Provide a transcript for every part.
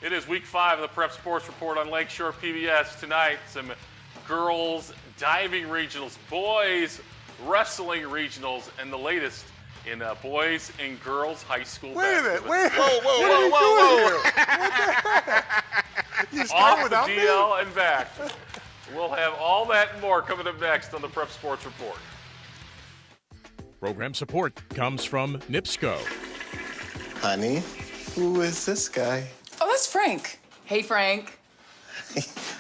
It is week 5 of the Prep Sports Report on Lakeshore PBS. Tonight, some girls diving regionals, boys wrestling regionals, and the latest in boys and girls high school basketball. Wait a minute. Whoa. What the heck? You Off start the without me? DL and back. We'll have all that and more coming up next on the Prep Sports Report. Program support comes from NIPSCO. Honey, who is this guy? Oh, that's Frank. Hey, Frank.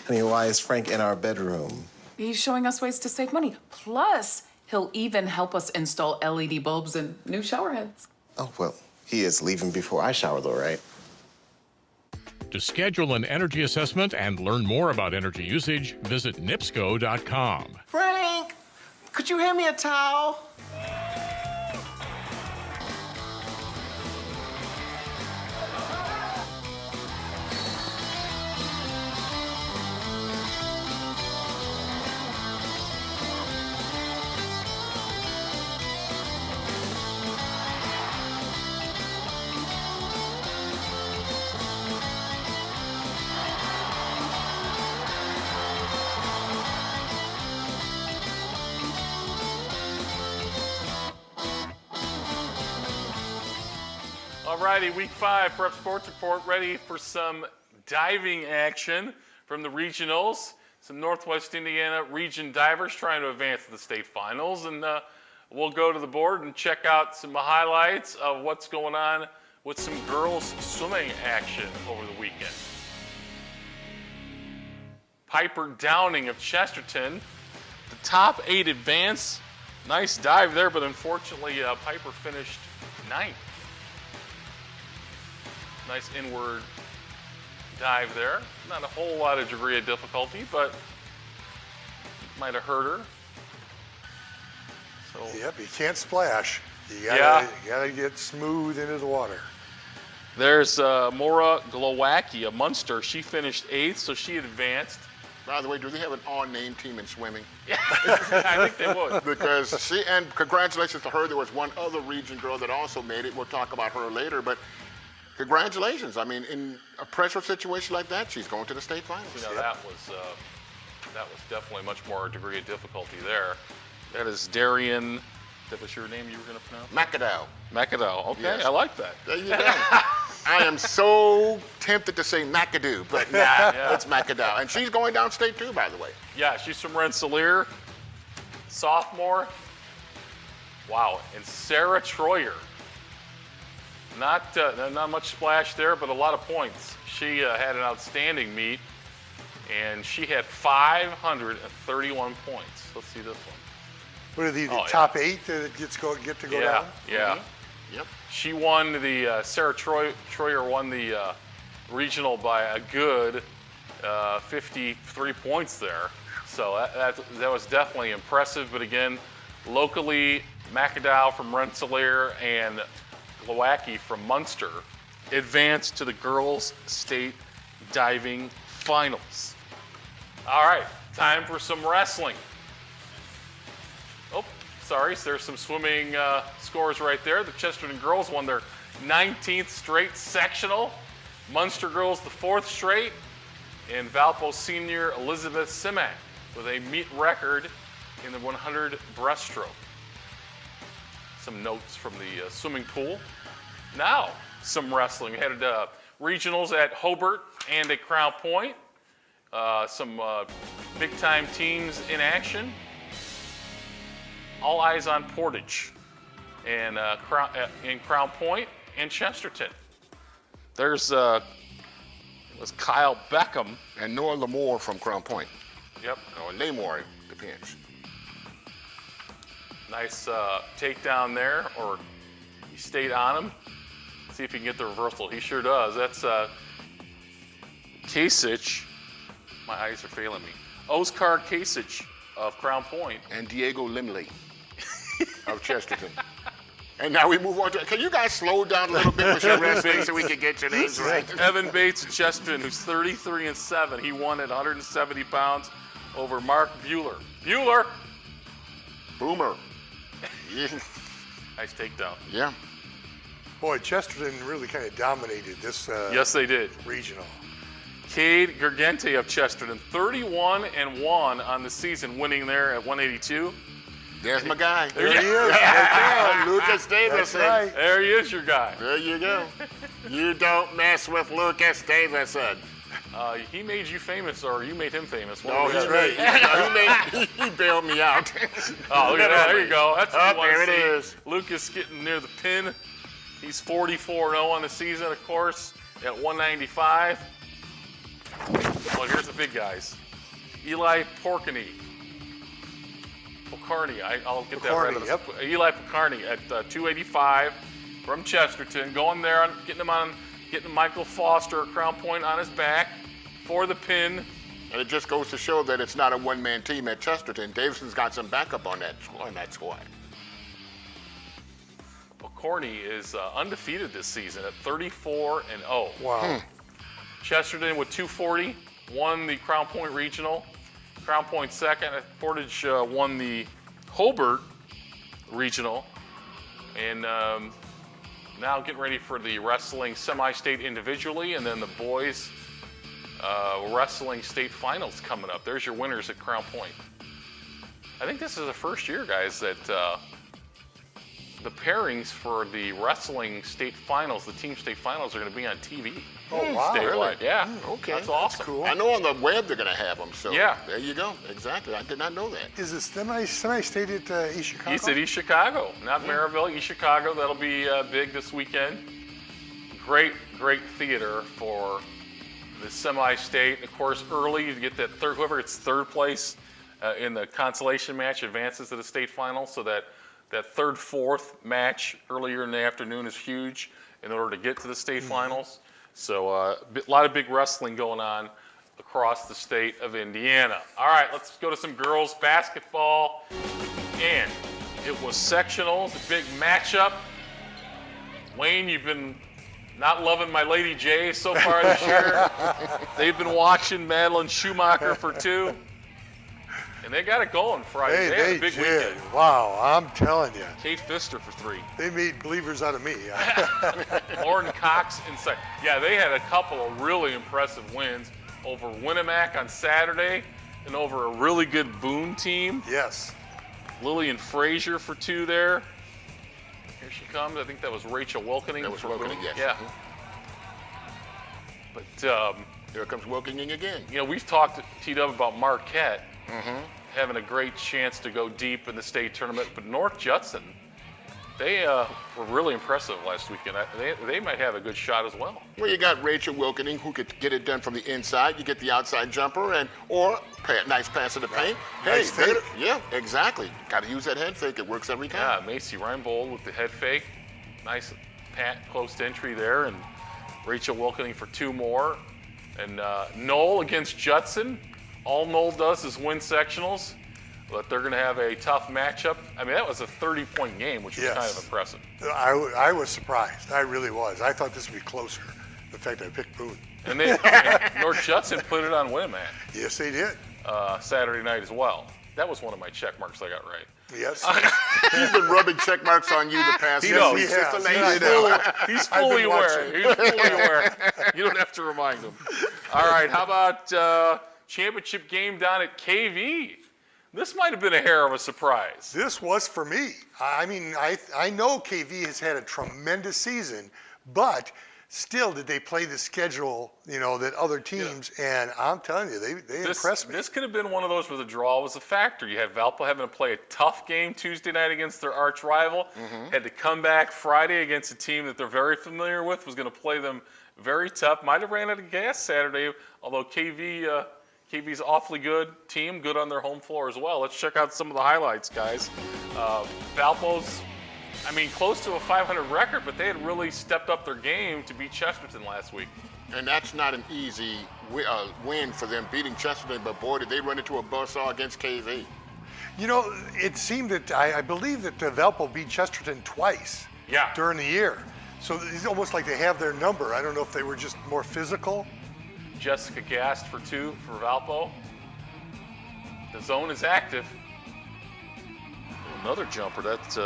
Honey, why is Frank in our bedroom? He's showing us ways to save money. Plus, he'll even help us install LED bulbs and new shower heads. Oh, well, he is leaving before I shower, though, right? To schedule an energy assessment and learn more about energy usage, visit nipsco.com. Frank, could you hand me a towel? Alrighty, week 5 Prep Sports Report, ready for some diving action from the regionals. Some Northwest Indiana region divers trying to advance to the state finals, and we'll go to the board and check out some highlights of what's going on with some girls swimming action over the weekend. Piper Downing of Chesterton, the top 8 advance. Nice dive there, but unfortunately Piper finished 9th. Nice inward dive there. Not a whole lot of degree of difficulty, but might have hurt her. So Yep, you can't splash. You gotta get smooth into the water. there's Maura Glowacki of Munster. She finished 8th, so she advanced. By the way, do they have an all-name team in swimming? I think they would. Because and congratulations to her. There was one other region girl that also made it. We'll talk about her later, but congratulations. I mean, in a pressure situation like that, she's going to the state finals. You know, that was definitely much more degree of difficulty there. That is Darian. That was your name you were going to pronounce? McAdow. McAdow. Okay, Yes. I like that. There you go. I am so tempted to say McAdoo, but nah, it's McAdow. And she's going downstate too, by the way. Yeah, she's from Rensselaer, sophomore. Wow, and Sarah Troyer. Not much splash there, but a lot of points. She had an outstanding meet, and she had 531 points. Let's see this one. What are the Oh, top 8 that get to go down? Yeah. Yep. She won the Sarah Troyer won the regional by a good 53 points there. So that was definitely impressive. But again, locally, McAdow from Rensselaer and Glowacki from Munster advanced to the girls' state diving finals. All right, time for some wrestling. Oh, sorry, so there's some swimming scores right there. The Chesterton girls won their 19th straight sectional. Munster girls the 4th straight. And Valpo senior Elizabeth Simak with a meet record in the 100 breaststroke. Some notes from the swimming pool. Now, some wrestling. We had regionals at Hobart and at Crown Point. Some big-time teams in action. All eyes on Portage and in Crown Point and Chesterton. There's was Kyle Beckham. And Noah Lamore from Crown Point. Yep. Or Lamore, depends. Nice takedown there, or he stayed on him. See if he can get the reversal. He sure does. That's Kasich. My eyes are failing me. Oskar Kasich of Crown Point. And Diego Limley of Chesterton. And now we move on to, can you guys slow down a little bit with your wrestling so we can get your names right? Evan Bates of Chesterton, who's 33-7. He won at 170 pounds over Mark Bueller. Bueller! Boomer. Yeah. Nice takedown. Yeah. Boy, Chesterton really kind of dominated this Yes, they did. regional. Cade Gergente of Chesterton, 31-1 on the season, winning there at 182. There's my guy. There he is. Right there. Lucas That's Davison. right. There he is, your guy. There you go. You don't mess with Lucas Davison. He made you famous, or you made him famous. One No, or the he's other. he bailed me out. Oh, look at that. There you go. That's what you want there to it see. is. Lucas getting near the pin. He's 44-0 on the season, of course, at 195. Well, here's the big guys. Eli Pocarney. I'll get that right. Pocarney, yep. Eli Pocarney at 285 from Chesterton. Going there, getting Michael Foster, a Crown Point on his back for the pin. And it just goes to show that it's not a one-man team at Chesterton. Davison's got some backup on that squad. Pocarney is undefeated this season at 34-0. Wow. Chesterton with 240 won the Crown Point Regional. Crown Point second. Portage won the Hobart Regional. And now getting ready for the wrestling semi-state individually, and then the boys wrestling state finals coming up. There's your winners at Crown Point. I think this is the first year, guys, that the pairings for the wrestling state finals, the team state finals, are going to be on TV. Oh, wow. Statewide. Really? Yeah. Okay, That's awesome. cool. I know on the web they're going to have them, so Yeah. there you go. Exactly. I did not know that. Is this semi-state at East Chicago? East at East Chicago, not Maryville, East Chicago. That'll be big this weekend. Great theater for the semi-state. Of course, early you get that third. Whoever gets third place in the consolation match advances to the state final. So that third, fourth match earlier in the afternoon is huge in order to get to the state finals. So a lot of big wrestling going on across the state of Indiana. All right, let's go to some girls basketball. And it was sectionals, a big matchup. Wayne, you've been not loving my Lady Jays so far this year. They've been watching Madeline Schumacher for 2. And they got it going Friday. Hey, they had they a big did. weekend. Wow, I'm telling you. Kate Pfister for 3. They made believers out of me. Lauren Cox inside. Yeah, they had a couple of really impressive wins over Winnemac on Saturday and over a really good Boone team. Yes. Lillian Frazier for 2 there. Here she comes. I think that was Rachel Wilkening. That was for Wilkening, Boone. yes. Yeah. But, Here comes Wilkening again. you know, we've talked to T-Dub about Marquette having a great chance to go deep in the state tournament, but North Judson, they were really impressive last weekend. They might have a good shot as well. Well, you got Rachel Wilkening, who could get it done from the inside. You get the outside jumper, or nice pass in the paint. Nice fake. Yeah, exactly. Got to use that head fake. It works every time. Yeah, Macy Reinbold with the head fake. Nice close entry there, and Rachel Wilkening for 2 more. And Knoll against Judson. All Knoll does is win sectionals, but they're going to have a tough matchup. I mean, that was a 30-point game, which was Yes. kind of impressive. I was surprised. I really was. I thought this would be closer. The fact I picked Boone. And North Judson put it on Winnemac Yes, they did. Saturday night as well. That was one of my check marks I got right. Yes. He's been rubbing check marks on you the past He 6 knows. weeks. He Just to has. let I you know. know. He's I've fully been aware. watching. He's fully aware. You don't have to remind him. All right, how about championship game down at KV? This might have been a hair of a surprise. This was for me. I mean, I know KV has had a tremendous season, but still, did they play the schedule, that other teams? And I'm telling you, they impressed me. This could have been one of those where the draw was a factor. You had Valpo having to play a tough game Tuesday night against their arch rival, had to come back Friday against a team that they're very familiar with, was going to play them very tough. Might have ran out of gas Saturday, although KV's awfully good team, good on their home floor as well. Let's check out some of the highlights, guys. Valpo's, close to a 500 record, but they had really stepped up their game to beat Chesterton last week. And that's not an easy win for them, beating Chesterton, but boy, did they run into a buzzsaw against KV. It seemed that I believe that Valpo beat Chesterton twice during the year. So it's almost like they have their number. I don't know if they were just more physical. Jessica Gast for 2 for Valpo. The zone is active. Another jumper. That's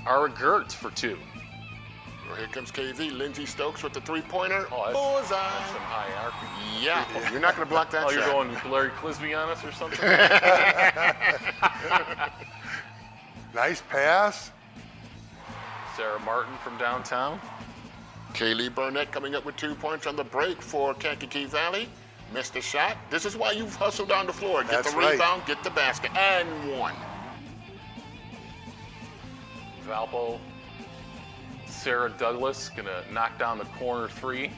Ara Gert for 2. Well, here comes KV. Lindsey Stokes with the three-pointer. Oh, that's Bullseye. some high arc. Yeah, you're not going to block that Oh, shot. you're going Larry Clisby on us or something? Nice pass. Sarah Martin from downtown. Kaylee Burnett coming up with 2 points on the break for Kankakee Valley. Missed a shot. This is why you've hustled down the floor. Get That's the right. rebound, get the basket, and one. Valpo. Sarah Douglas gonna knock down the corner three.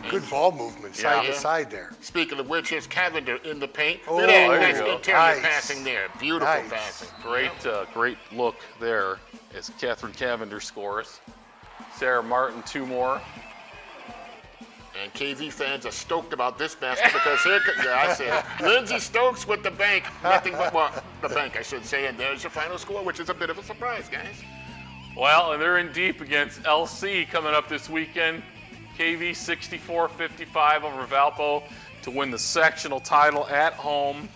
Good ball movement, side Yeah. to side there. Speaking of which, here's Cavender in the paint. Oh, Look at that. there Nice you go. interior Nice. passing there. Beautiful Nice. passing. Great look there as Catherine Cavender scores. Sarah Martin, 2 more. And KV fans are stoked about this basket because here, I said, Lindsey Stokes with the bank. Nothing but, well, the bank, I should say. And there's your final score, which is a bit of a surprise, guys. Well, and they're in deep against LC coming up this weekend. KV 64-55 over Valpo to win the sectional title at home.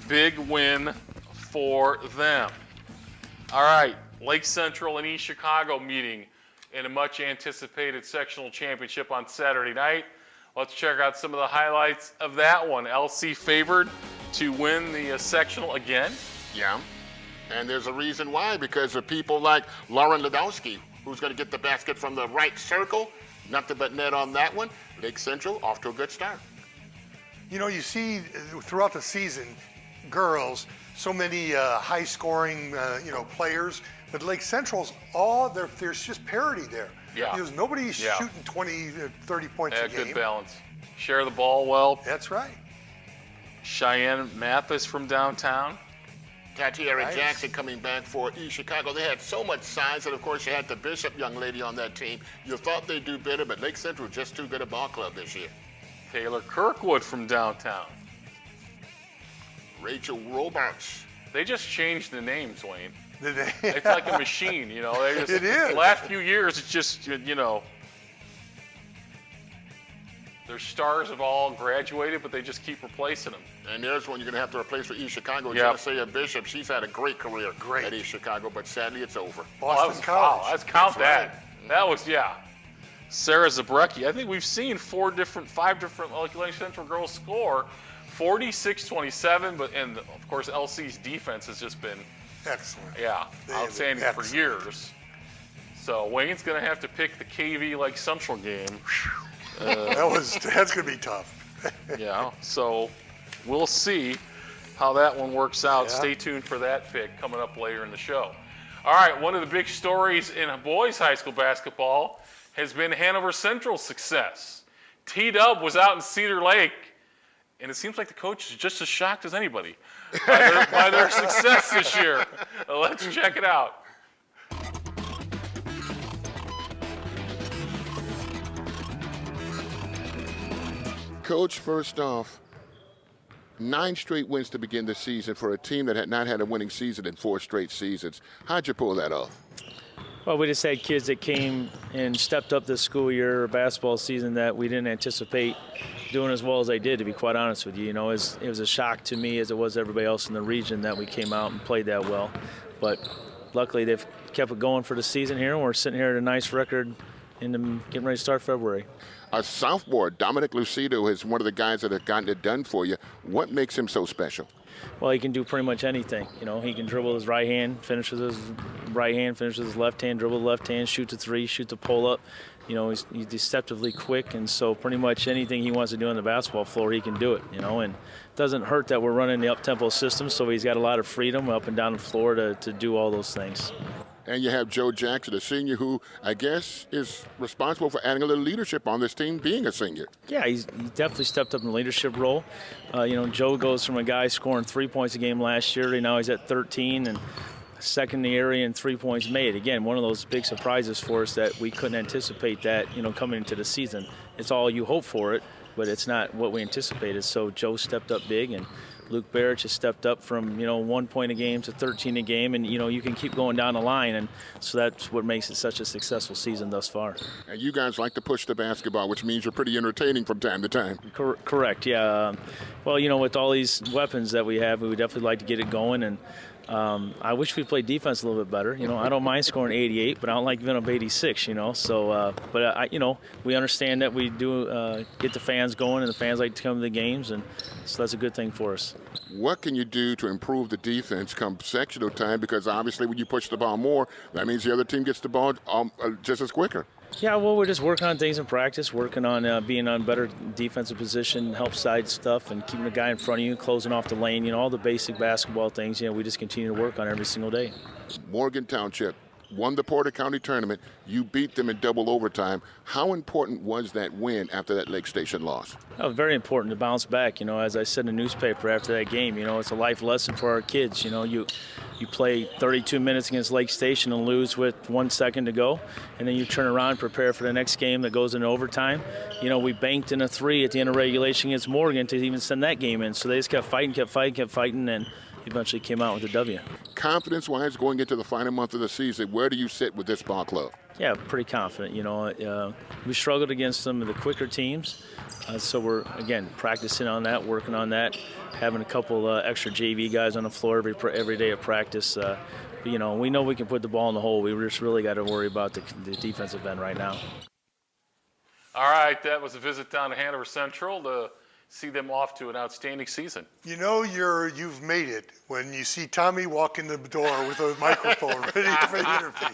Big win for them. All right, Lake Central and East Chicago meeting in a much anticipated sectional championship on Saturday night. Let's check out some of the highlights of that one. LC favored to win the sectional again. Yeah. And there's a reason why, because of people like Lauren Ladowski, who's going to get the basket from the right circle. Nothing but net on that one. Lake Central off to a good start. You know, you see throughout the season, girls, so many high-scoring, players. But Lake Central's there's just parity there. Yeah. Because nobody's Yeah. shooting 20, 30 points a game. Good balance. Share the ball well. That's right. Cheyenne Mathis from downtown. Tatiara Nice. Jackson coming back for East Chicago. They had so much size, and of course you had the Bishop young lady on that team. You thought they'd do better, but Lake Central just too good a ball club this year. Taylor Kirkwood from downtown. Rachel Robarts. They just changed the names, Wayne. Did they? It's like a machine, you know. They just, It is. The last few years, it's just, you know, their stars have all graduated, but they just keep replacing them. And there's one you're going to have to replace for East Chicago. Yep. Genesea Bishop. She's had a great career at East Chicago, but sadly it's over. Oh, that was Boston foul. College. Let's count That's that. That was, yeah. Sarah Zabrecki. I think we've seen 5 different Lake Central girls score 46-27, and of course LC's defense has just been, Excellent. yeah, They have been outstanding for excellent. years. So Wayne's going to have to pick the KV Lake Central game. That's going to be tough. Yeah, so we'll see how that one works out. Yeah. Stay tuned for that pick coming up later in the show. All right, one of the big stories in boys high school basketball has been Hanover Central's success. T-Dub was out in Cedar Lake, and it seems like the coach is just as shocked as anybody by their success this year. Let's check it out. Coach, first off, 9 straight wins to begin the season for a team that had not had a winning season in 4 straight seasons. How'd you pull that off? Well, we just had kids that came and stepped up this school year or basketball season that we didn't anticipate doing as well as they did, to be quite honest with you. You know, it was a shock to me as it was to everybody else in the region that we came out and played that well. But luckily they've kept it going for the season here, and we're sitting here at a nice record and getting ready to start February. A sophomore, Dominic Lucido, is one of the guys that have gotten it done for you. What makes him so special? Well, he can do pretty much anything. You know, he can dribble his right hand, finish with his right hand, finish with his left hand, dribble the left hand, shoot the three, shoot the pull up. You know, he's deceptively quick, and so pretty much anything he wants to do on the basketball floor, he can do it. You know, and it doesn't hurt that we're running the up-tempo system, so he's got a lot of freedom up and down the floor to do all those things. And you have Joe Jackson, a senior, who I guess is responsible for adding a little leadership on this team, being a senior. Yeah, he definitely stepped up in the leadership role. You know, Joe goes from a guy scoring 3 points a game last year to now he's at 13 and second in the area in 3 points made. Again, one of those big surprises for us that we couldn't anticipate that, you know, coming into the season. It's all you hope for it, but it's not what we anticipated. So Joe stepped up big, and Luke Barrich has stepped up from, 1 point a game to 13 a game, and, you can keep going down the line, and so that's what makes it such a successful season thus far. And you guys like to push the basketball, which means you're pretty entertaining from time to time. Correct, yeah. Well, with all these weapons that we have, we would definitely like to get it going, and I wish we played defense a little bit better. I don't mind scoring 88, but I don't like giving up 86. So we understand that we do get the fans going, and the fans like to come to the games, and so that's a good thing for us. What can you do to improve the defense come sectional time? Because obviously when you push the ball more, that means the other team gets the ball just as quicker. Yeah, well, we're just working on things in practice, working on being on better defensive position, help side stuff, and keeping the guy in front of you, closing off the lane, all the basic basketball things, we just continue to work on every single day. Morgan Township won the Porter County tournament. You beat them in double overtime. How important was that win after that Lake Station loss? Oh, very important to bounce back. As I said in the newspaper after that game, it's a life lesson for our kids. You play 32 minutes against Lake Station and lose with 1 second to go, and then you turn around and prepare for the next game that goes into overtime. We banked in a 3 at the end of regulation against Morgan to even send that game in. So they just kept fighting, and eventually came out with a W. Confidence-wise, going into the final month of the season, where do you sit with this ball club? Yeah, pretty confident. We struggled against some of the quicker teams, so we're, again, practicing on that, working on that, having a couple extra JV guys on the floor every day of practice. But, we know we can put the ball in the hole. We just really got to worry about the defensive end right now. All right, that was a visit down to Hanover Central to see them off to an outstanding season. You've made it when you see Tommy walk in the door with a microphone ready for the interview.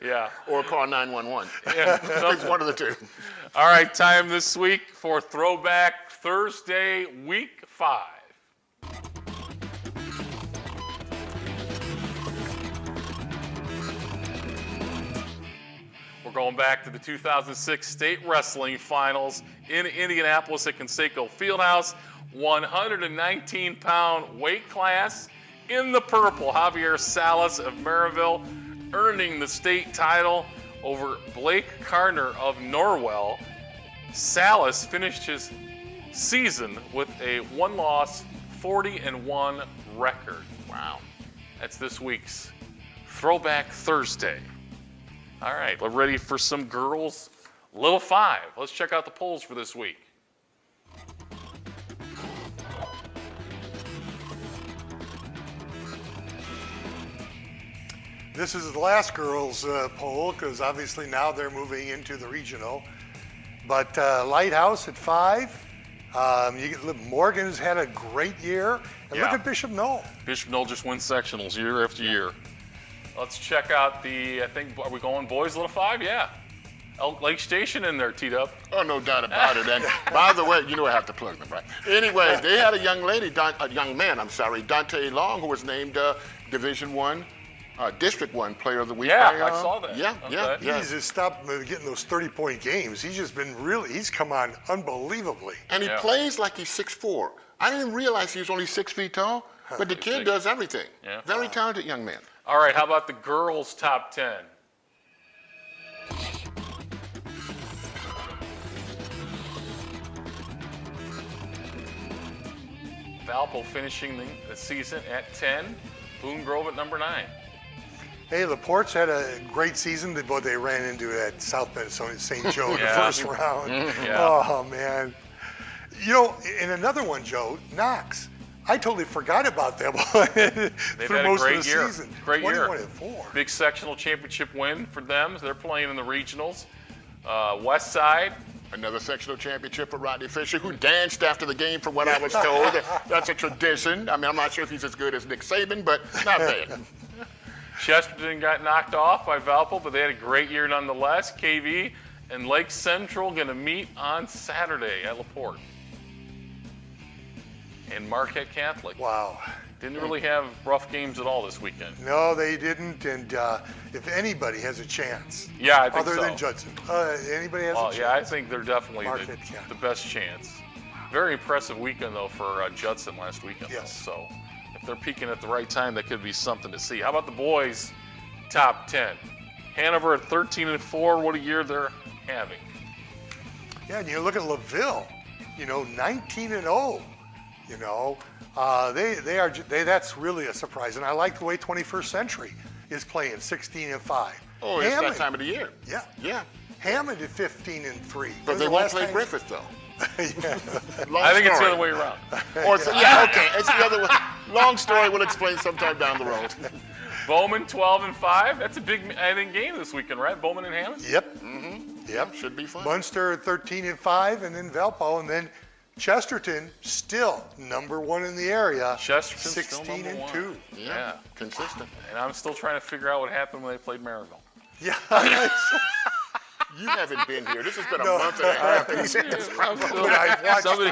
Yeah. Or call 911. Yeah. It's one of the two. All right, time this week for Throwback Thursday, Week 5. We're going back to the 2006 State Wrestling Finals in Indianapolis at Conseco Fieldhouse. 119-pound weight class. In the purple, Javier Salas of Maryville earning the state title over Blake Carter of Norwell. Salas finished his season with a 1-loss, 40-1 record. Wow. That's this week's Throwback Thursday. All right, we're ready for some girls. Little 5. Let's check out the polls for this week. This is the last girls poll because obviously now they're moving into the regional. But Lighthouse at 5. Morgan's had a great year. And look at Bishop Knoll. Bishop Knoll just wins sectionals year after year. Let's check out are we going boys Little 5? Yeah. Lake Station in there, T-Dub. Oh, no doubt about it. And by the way, I have to plug them, right? Anyway, they had a young man, Dante Long, who was named Division I, District 1 Player of the Week. Yeah, I saw that. Yeah. He needs to stop getting those 30-point games. He's just been he's come on unbelievably. And he plays like he's 6'4". I didn't realize he was only 6 feet tall, but the kid does everything. Yeah. Very talented young man. All right, how about the girls' top 10? Valpo finishing the season at 10. Boone Grove at number 9. Hey, LaPorte's had a great season, but they ran into at South Bend St. Joe in the first round. Oh, man. And another one, Joe, Knox. I totally forgot about them They've had a great year. Season. Great year. 21-4. Big sectional championship win for them. They're playing in the regionals. West Side. Another sectional championship for Rodney Fisher, who danced after the game from what I was told. That's a tradition. I mean, I'm not sure if he's as good as Nick Saban, but not bad. Chesterton got knocked off by Valpo, but they had a great year nonetheless. KV and Lake Central going to meet on Saturday at LaPorte. And Marquette Catholic. Wow. Didn't really have rough games at all this weekend. No, they didn't. And if anybody has a chance, I think other than Judson, anybody has a chance. Yeah, I think they're definitely the best chance. Very impressive weekend, though, for Judson last weekend. Yes. So if they're peaking at the right time, that could be something to see. How about the boys' top 10? Hanover at 13-4. What a year they're having. Yeah, and you look at LaVille, 19-0. That's really a surprise. And I like the way 21st Century is playing 16-5. Oh, it's that time of the year. Yeah. Hammond at 15-3. But they won't play Griffith, though. Long I think it's the story. other way around. Or okay, it's the other way. Long story. We'll explain sometime down the road. Bowman 12-5. That's a big, I think, game this weekend, right? Bowman and Hammond. Yep. Yep. Should be fun. Munster 13-5, and then Valpo, and then Chesterton still number 1 in the area. Chesterton's still number 16-2. one. Yeah, consistent. And I'm still trying to figure out what happened when they played Maryville. Yeah. You haven't been here. This has been a month and a half. And you said this But I've watched every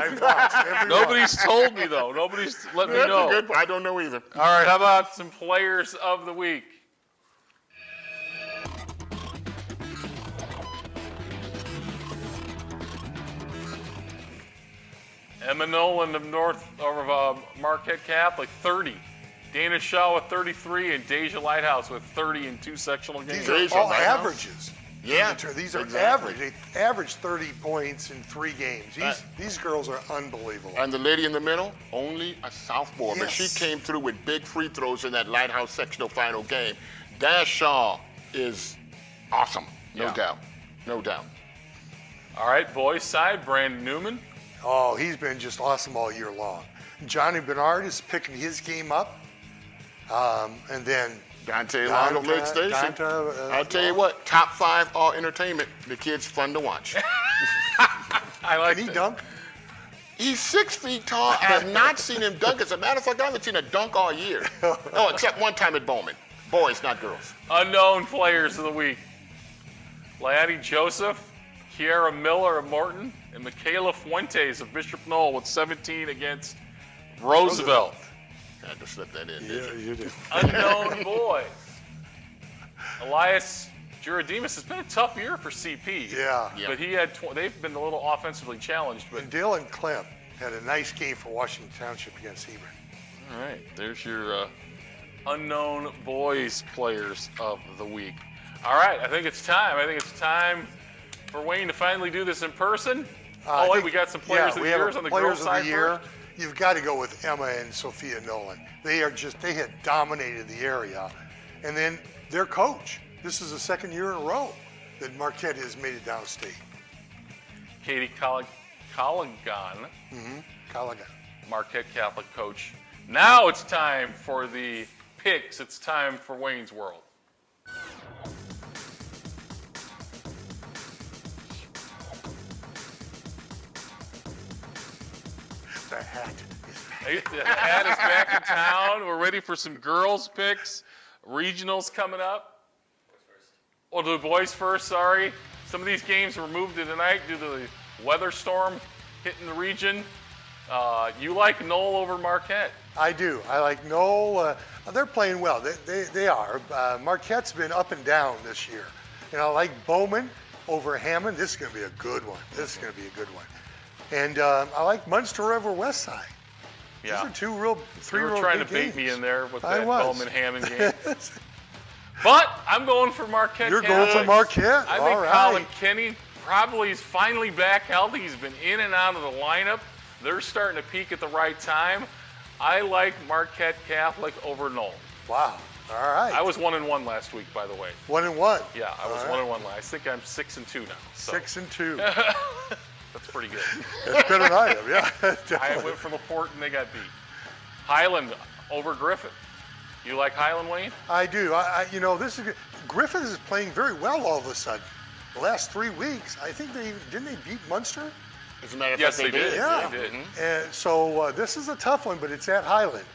one. Nobody's told me though. Nobody's let me That's know. a good. I don't know either. All right, how about some players of the week? Emma Nolan of Marquette Catholic, 30. Dana Shaw with 33, and Deja Lighthouse with 30 in 2 sectional games. These are Deja all Lighthouse. averages. Yeah, These are exactly. average. They average 30 points in 3 games. These girls are unbelievable. And the lady in the middle, only a sophomore, but she Yes. came through with big free throws in that Lighthouse sectional final game. Dash Shaw is awesome, no Yeah. doubt, no doubt. All right, boys side, Brandon Newman. Oh, he's been just awesome all year long. Johnny Bernard is picking his game up. And then Dante Long of Lake Station. I'll tell you what, top 5 all entertainment. The kid's fun to watch. I like Can he that. dunk? He's 6 feet tall. I have not seen him dunk. As a matter of fact, I haven't seen a dunk all year. Oh, except one time at Bowman. Boys, not girls. Unknown players of the week. Laddie Joseph, Kiara Miller of Morton, and Michaela Fuentes of Bishop Knoll with 17 against Roosevelt. Had to slip that in. Yeah, didn't you? you do. Unknown boys. Elias Juradimas, it's been a tough year for CP. Yeah. Yeah. But he had they've been a little offensively challenged. But And Dylan Klemp had a nice game for Washington Township against Hebron. all right, there's your unknown boys players of the week. All right, I think it's time. I think it's time for Wayne to finally do this in person. I Oh, wait, think- we got some players of we the have years on the players girls' of side the year. first. You've got to go with Emma and Sophia Nolan. They had dominated the area. And then their coach. This is the second year in a row that Marquette has made it downstate. Katie Colligan, Callaghan. Marquette Catholic coach. Now it's time for the picks. It's time for Wayne's World. The hat. The hat is back in town. We're ready for some girls' picks. Regionals coming up. Oh, the boys first, sorry. Some of these games were moved to tonight due to the weather storm hitting the region. You like Knoll over Marquette. I do. I like Knoll. They're playing well. They are. Marquette's been up and down this year. And I like Bowman over Hammond. This is going to be a good one. And I like Munster over Westside. Yeah. These are three You were real trying to big bait me games. in there with I that was. Bowman Hammond game. But I'm going for Marquette. You're going for Catholic. Marquette. I All think right. Colin Kenny probably is finally back healthy. He's been in and out of the lineup. They're starting to peak at the right time. I like Marquette Catholic over Knoll. Wow. All right. I was 1-1 last week, by the way. 1-1. Yeah, I was All right. 1-1 last. I think I'm 6-2 now. So 6-2. that's pretty good. That's better than I am. Yeah. I Definitely. went for LaPorte and they got beat. Highland over Griffith. You like Highland, Wayne? I do. This is good. Griffith is playing very well all of a sudden. The last 3 weeks, I think didn't they beat Munster? As a matter of Yes, fact, they did. Yeah. They did. And so this is a tough one, but it's at Highland.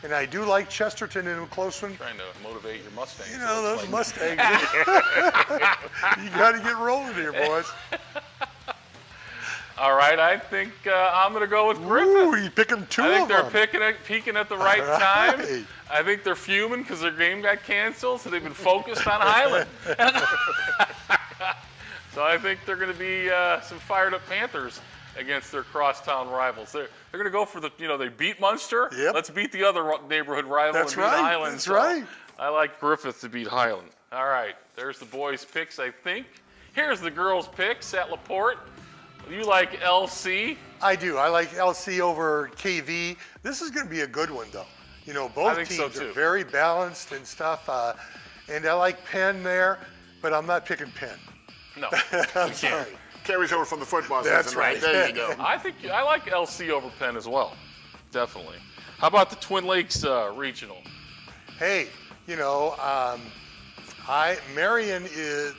And I do like Chesterton in a close one. Trying to motivate your Mustangs. You so know, it's those like- Mustangs. You got to get rolling here, boys. All right, I think I'm going to go with Griffith. Ooh, you picking two I think of they're them. peaking at the right All time. right. I think they're fuming because their game got canceled, so they've been focused on Highland. So I think they're going to be some fired up Panthers against their crosstown rivals. They're going to go for they beat Munster. Yep. Let's beat the other neighborhood rival That's and beat right. Highland. That's So right. I like Griffith to beat Highland. All right, there's the boys' picks, I think. Here's the girls' picks at LaPorte. You like LC. I do. I like LC over KV. This is going to be a good one, though. Both think teams so, too. are very balanced and stuff. And I like Penn there, but I'm not picking Penn. No, I'm we sorry. can't. carries over from the football That's season. right. There you go. I think I like LC over Penn as well. Definitely. How about the Twin Lakes Regional? Hey, you know, Marion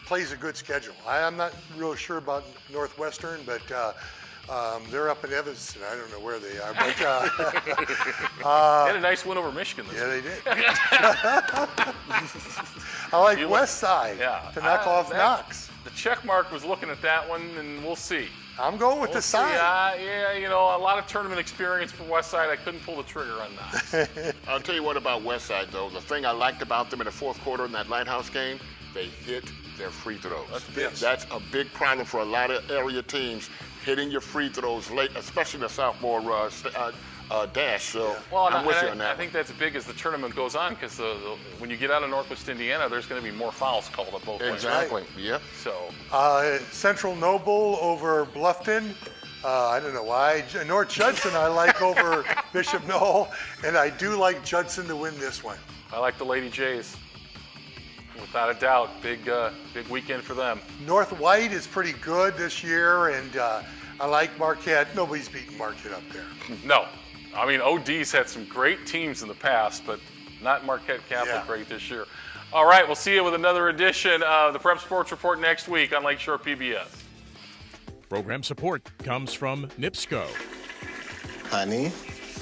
plays a good schedule. I'm not real sure about Northwestern, but they're up in Evanston. I don't know where they are, but They had a nice win over Michigan this yeah, week. they did. I like West Side Yeah. to knock off Knox. The check mark was looking at that one, and we'll see. I'm going with We'll the see. side. Yeah, you know, a lot of tournament experience for Westside. I couldn't pull the trigger on that. I'll tell you what about Westside, though. The thing I liked about them in the fourth quarter in that Lighthouse game, they hit their free throws. That's a big problem for a lot of area teams, hitting your free throws late, especially the sophomore dash. So Well, I'm with you on that. I think that's big as the tournament goes on because when you get out of Northwest Indiana, there's going to be more fouls called at both ways. Exactly. Yep. So, Central Noble over Bluffton. I don't know why. North Judson I like over Bishop Knoll, and I do like Judson to win this one. I like the Lady Jays. Without a doubt, big weekend for them. North White is pretty good this year, and I like Marquette. Nobody's beating Marquette up there. No, I mean OD's had some great teams in the past, but not Marquette Catholic Yeah. great this year. All right, we'll see you with another edition of the Prep Sports Report next week on Lakeshore PBS. Program support comes from NIPSCO. Honey,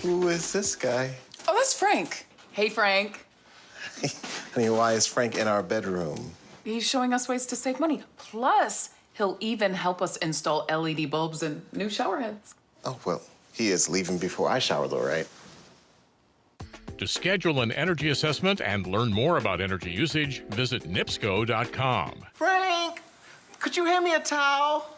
who is this guy? Oh, that's Frank. Hey, Frank. Honey, why is Frank in our bedroom? He's showing us ways to save money. Plus, he'll even help us install LED bulbs and new shower heads. Oh, well, he is leaving before I shower, though, right? To schedule an energy assessment and learn more about energy usage, visit NIPSCO.com. Frank, could you hand me a towel?